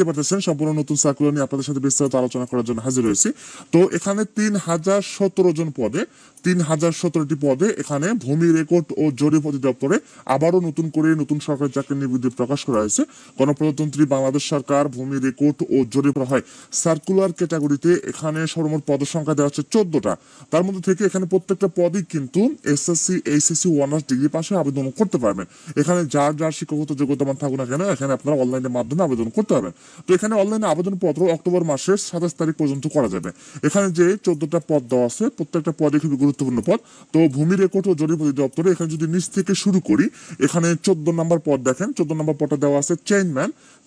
দেখতে পাচ্ছেন সম্পূর্ণ নতুন সার্কুলার নিয়ে আপনাদের সাথে বিস্তারিত আলোচনা করার জন্য হাজির হয়েছি। তো এখানে 3017 জন পদে 3017টি পদে এখানে ভূমি রেকর্ড ও জরিপ অধিদপ্তরে আবারও নতুন করে নতুন সরকারি চাকরির নিবন্ধ প্রকাশ করা হয়েছে। গণপ্রজাতন্ত্রী বাংলাদেশ সরকার ভূমি রেকর্ড ও জরিপ হয় সার্কুলার ক্যাটাগরিতে এখানে সর্বমোট পদের সংখ্যা দেওয়া হচ্ছে 14টা। তার মধ্যে থেকে এখানে প্রত্যেকটা পদই কিন্তু এসএসসি এইচএসসি অনার্স ডিগ্রি পাশে আবেদন করতে পারবেন। এখানে যার যার শিক্ষাগত যোগ্যতা মান থাকুক না কেন এখানে আপনারা অনলাইনের মাধ্যমে আবেদন করতে পারবেন। তো এখানে অনলাইনে আবেদনপত্র অক্টোবর মাসের 27 তারিখ পর্যন্ত করা যাবে। এখানে যে 14টা পদ দেওয়া আছে প্রত্যেকটা পদে খুবই গুরুত্বপূর্ণ পদ। তো ভূমি রেকর্ড ও জরিপ অধিদপ্তরে এখানে যদি নিচ থেকে শুরু করি, এখানে 14 নম্বর পদ দেখেন, 14 নম্বর পদটা দেওয়া আছে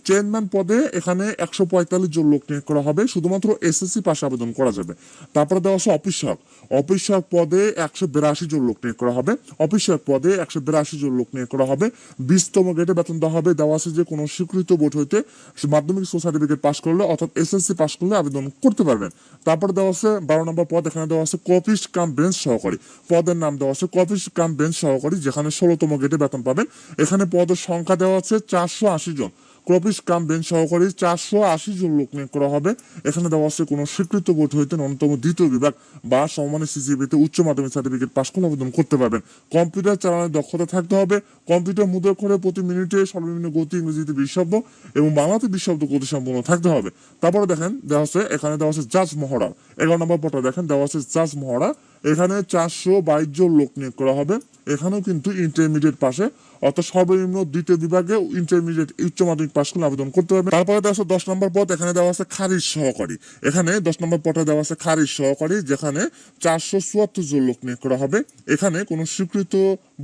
চেয়ারম্যান পদে এখানে 145 জন লোক নিয়োগ করা হবে, শুধুমাত্র এসএসসি পাশে আবেদন করা যাবে। তারপরে দেওয়া আছে অফিস পদে 182 জন লোক নিয়োগ করা হবে, পদে 182 জন লোক নিয়োগ করা হবে। 20তম গ্রেডে বেতন দেওয়া হবে। দেওয়া আছে যে কোনো স্বীকৃত বোর্ড হইতে মাধ্যমিক সার্টিফিকেট পাস করলে অর্থাৎ এসএসসি পাস করলে আবেদন করতে পারবেন। তারপর দেওয়া আছে 12 নম্বর পদ, এখানে দেওয়া আছে কপিস কাম বেঞ্চ সহকারী পদের নাম দেওয়া আছে কপিস কাম বেঞ্চ সহকারী, যেখানে 16তম গ্রেডে বেতন পাবেন। এখানে পদের সংখ্যা দেওয়া আছে 480 জন। কপিস কাম বেঞ্চ সহকারী 480 জন লোক নিয়োগ করা হবে। এখানে দেওয়া আছে কোনো স্বীকৃত বোর্ড হইতে ন্যূনতম দ্বিতীয় বিভাগ বা সমমানের সিজিপিতে উচ্চ মাধ্যমিক সার্টিফিকেট পাস করলে আবেদন করতে পারবেন। কম্পিউটার চালানোর দক্ষতা থাকতে হবে। কম্পিউটার মুদ্রাক্ষরে প্রতি মিনিটে সর্বনিম্ন গতি ইংরেজিতে 20 শব্দ এবং বাংলাতে 20 শব্দ গতি সম্পূর্ণ থাকতে হবে। তারপরে দেখেন দেওয়া আছে এখানে দেওয়া আছে জাজ মহড়া। 11 নম্বর পদটা দেখেন দেওয়া আছে জাজ মহড়া। এখানে 422 জন লোক নিয়োগ করা হবে। এখানেও কিন্তু ইন্টারমিডিয়েট পাশে অর্থাৎ সর্বনিম্ন দ্বিতীয় বিভাগে ইন্টারমিডিয়েট উচ্চ মাধ্যমিক পাস করলে আবেদন করতে পারবেন। তারপরে দেওয়া আছে 10 নম্বর পদ, এখানে দেওয়া আছে খারিজ সহকারী। এখানে 10 নম্বর পদে দেওয়া আছে খারিজ সহকারী, যেখানে 474 জন লোক নিয়োগ করা হবে। এখানে কোনো স্বীকৃত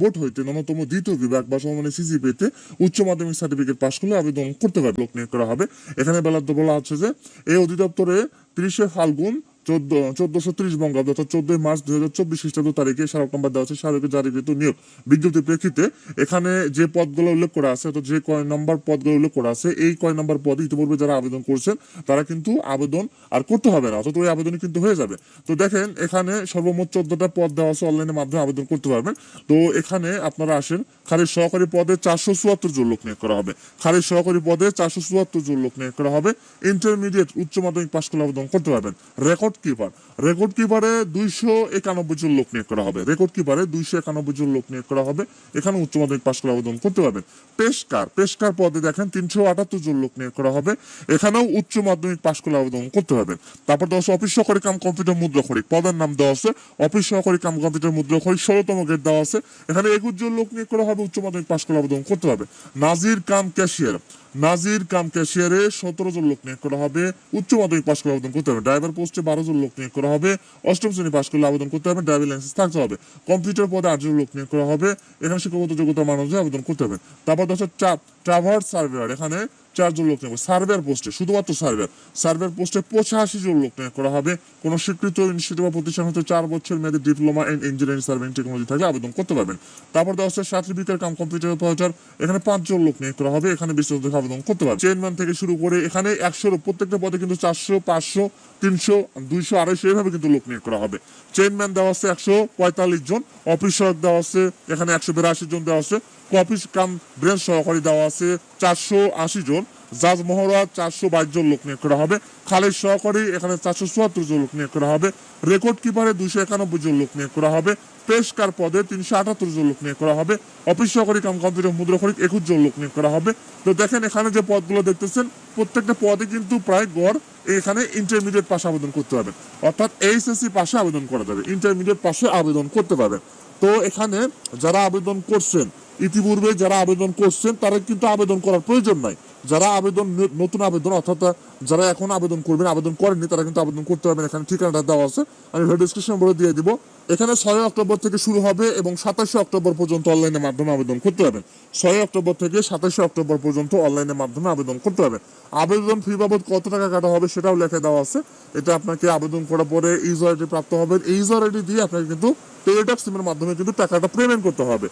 বোর্ড হইতে ন্যূনতম দ্বিতীয় বিভাগ বা সমমানের সিজিপিতে উচ্চ মাধ্যমিক সার্টিফিকেট পাস করলে আবেদন করতে পারবে লোক নিয়োগ করা হবে। এখানে বলা হচ্ছে যে এই অধিদপ্তরে 30 ফাল্গুন 1430 বঙ্গাব্দ অর্থাৎ 14 মার্চ 2024 খ্রিস্টাব্দ তারিখে স্মারক নম্বর দেওয়া আছে স্মারকে জারিকৃত নিয়োগ বিজ্ঞপ্তির প্রেক্ষিতে এখানে যে পদগুলো উল্লেখ করা আছে অর্থাৎ যে কয় নম্বর পদগুলো উল্লেখ করা আছে এই কয় নম্বর পদে ইতিপূর্বে যারা আবেদন করছেন তারা কিন্তু আবেদন আর করতে হবে না, অর্থাৎ ওই আবেদনই কিন্তু হয়ে যাবে। তো দেখেন এখানে সর্বমোট 14টা পদ দেওয়া আছে, অনলাইনের মাধ্যমে আবেদন করতে পারবেন। তো এখানে আপনারা আসেন, খারিজ সহকারী পদে 474 জন লোক নিয়োগ করা হবে। খারিজ সহকারী পদে 474 জন লোক নিয়োগ করা হবে। ইন্টারমিডিয়েট উচ্চ মাধ্যমিক পাস করলে আবেদন করতে পারবেন। রেকর্ড কিপারে 291 জন লোক নিয়োগ করা হবে। রেকর্ড কিপারে 291 জন লোক নিয়োগ করা হবে। এখানে উচ্চ মাধ্যমিক পাস করে আবেদন করতে পারবেন। পেশকার পদে দেখেন 378 জন লোক নিয়োগ করা হবে। এখানেও উচ্চ মাধ্যমিক পাস করে আবেদন করতে হবে। তারপর দেওয়া আছে অফিস সহকারী কাম কম্পিউটার মুদ্রাক্ষরিক পদের নাম দেওয়া আছে অফিস সহকারী কাম কম্পিউটার মুদ্রাক্ষরিক, 16তম গ্রেড দেওয়া আছে। এখানে 21 জন লোক নিয়োগ করা হবে, উচ্চ মাধ্যমিক পাস করে আবেদন করতে হবে। নাজির কাম ক্যাশিয়ারে 17 জন লোক নিয়োগ করা হবে, উচ্চ মাধ্যমিক পাস করে আবেদন করতে হবে। ড্রাইভার পোস্টে 12 জন লোক নিয়োগ করা হবে, 8ম শ্রেণী পাস করলে আবেদন করতে হবে, ড্রাইভিং লাইসেন্স থাকতে হবে। কম্পিউটার পদে 8 জন লোক নিয়োগ করা হবে, এখানে শিক্ষাগত যোগ্যতা মান অনুযায়ী আবেদন করতে হবে। তারপর হচ্ছে ট্রাভার্স সার্ভেয়ার, এখানে 4 জন লোক নিয়োগ, সার্ভেয়ার পোস্টে শুধুমাত্র সার্ভেয়ার পোস্টে 85 জন লোক নিয়োগ করা হবে। কোন স্বীকৃত ইনস্টিটিউট বা প্রতিষ্ঠান হতে 4 বছর মেয়াদী diploma in engineering surveying technology থাকলে আবেদন করতে পারবেন। তারপর দেওয়া হচ্ছে সার্টিফিকেট কাম কম্পিউটার অপারেটর, এখানে 5 জন লোক নিয়োগ করা হবে। এখানে বিস্তারিত আবেদন করতে পারবেন। চেয়ারম্যান থেকে শুরু করে এখানে 100 প্রত্যেকটা পদে কিন্তু 400, 500, 300, 200, 250 এভাবে কিন্তু লোক নিয়োগ করা হবে। চেয়ারম্যান দেওয়া আছে 145 জন, অফিস সহায়ক দেওয়া আছে এখানে 182 জন দেওয়া আছে, কপিস কাম ব্রেঞ্চ সহকারী দেওয়া আছে 480 জন, জাজ মহড়া 422 জন লোক নিয়োগ করা হবে। খালেদ সহকারী এখানে 474 জন লোক নিয়োগ করা হবে। রেকর্ড কিপারে 291 জন লোক নিয়োগ করা হবে। পেশকার পদে 378 জন লোক নিয়োগ করা হবে। অফিস সহকারী কাম কম্পিউটার মুদ্রাক্ষরিক 21 জন লোক নিয়োগ করা হবে। তো দেখেন এখানে যে পদগুলো দেখতেছেন প্রত্যেকটা পদে কিন্তু প্রায় গড় এখানে ইন্টারমিডিয়েট পাশে আবেদন করতে হবে, অর্থাৎ এইচএসসি পাশে আবেদন করা যাবে, ইন্টারমিডিয়েট পাশে আবেদন করতে পারবেন। তো এখানে যারা আবেদন করছেন ইতিপূর্বে যারা আবেদন করছেন তারা কিন্তু আবেদন করার প্রয়োজন নাই। যারা নতুন আবেদন অর্থাৎ যারা এখন আবেদন করবেন আবেদন করেননি তারা কিন্তু আবেদন করতে পারবেন। এখানে ঠিকানাটা দেওয়া আছে, আমি ভিডিও ডেসক্রিপশন বলে দিয়ে দিব। এখানে 6 অক্টোবর থেকে শুরু হবে এবং 27 অক্টোবর পর্যন্ত অনলাইনের মাধ্যমে আবেদন করতে পারবেন। 6 অক্টোবর থেকে 27 অক্টোবর পর্যন্ত অনলাইনের মাধ্যমে আবেদন করতে পারবেন। আবেদন ফি বাবদ কত টাকা কাটা হবে সেটাও লেখা দেওয়া আছে। এটা আপনাকে আবেদন করার পরে ইউজার আইডি প্রাপ্ত হবে, এই ইউজার আইডি দিয়ে আপনাকে কিন্তু টেলিটক সিমের মাধ্যমে কিন্তু টাকাটা পেমেন্ট করতে হবে।